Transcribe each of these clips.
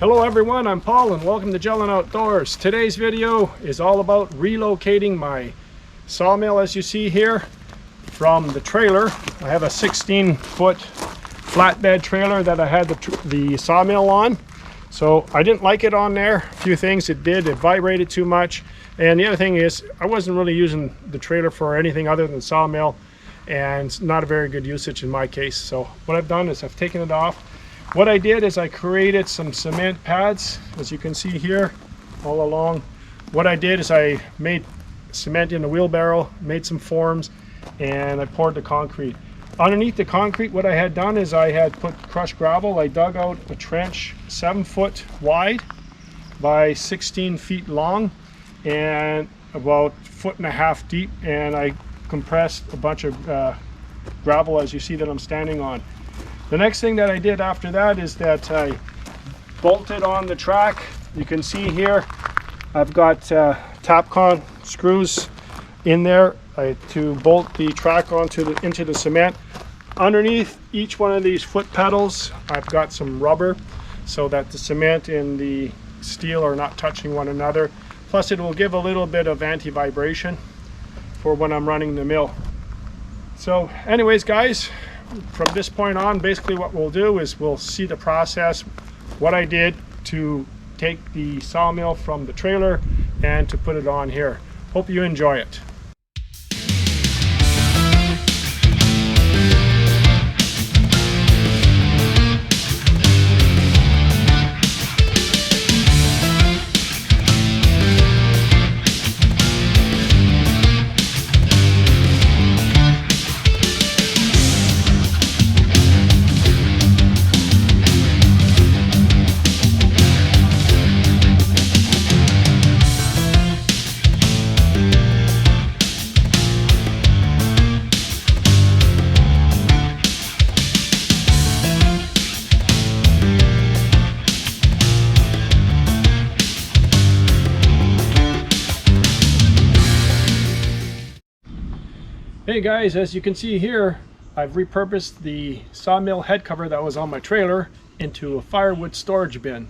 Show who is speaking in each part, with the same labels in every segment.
Speaker 1: Hello everyone, I'm Paul and welcome to Jellin Outdoors. Today's video is all about relocating my sawmill, as you see here, from the trailer. I have a 16-foot flatbed trailer that I had the sawmill on. So I didn't like it on there. A few things it vibrated too much. And the other thing is I wasn't really using the trailer for anything other than sawmill, and not a very good usage in my case. So what I've done is I've taken it off. What I did is I created some cement pads, as you can see here, all along. What I did is I made cement in a wheelbarrow, made some forms, and I poured the concrete. Underneath the concrete, what I had done is I had put crushed gravel. I dug out a trench 7 foot wide by 16 feet long and about 1.5 feet deep, and I compressed a bunch of gravel, as you see that I'm standing on. The next thing that I did after that is that I bolted on the track. You can see here I've got Tapcon screws in there to bolt the track into the cement. Underneath each one of these foot pedals I've got some rubber so that the cement and the steel are not touching one another. Plus it will give a little bit of anti-vibration for when I'm running the mill. So anyways guys, from this point on, basically what we'll do is we'll see the process, what I did to take the sawmill from the trailer and to put it on here. Hope you enjoy it. Hey guys, as you can see here, I've repurposed the sawmill head cover that was on my trailer into a firewood storage bin.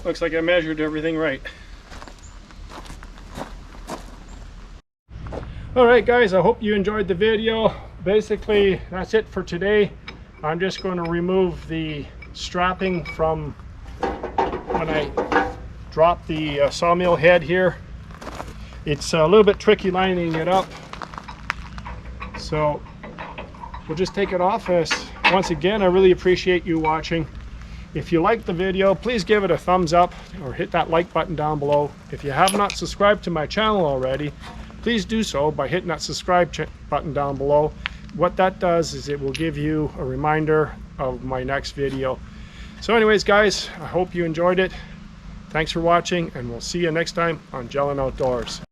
Speaker 1: looks like I measured everything right. Alright guys, I hope you enjoyed the video. Basically, that's it for today. I'm just going to remove the strapping from when I drop the sawmill head here. It's a little bit tricky lining it up, so we'll just take it off. Once again, I really appreciate you watching. If you liked the video, please give it a thumbs up or hit that like button down below. If you have not subscribed to my channel already, please do so by hitting that subscribe button down below. What that does is it will give you a reminder of my next video. So anyways guys, I hope you enjoyed it. Thanks for watching, and we'll see you next time on Gelling Outdoors.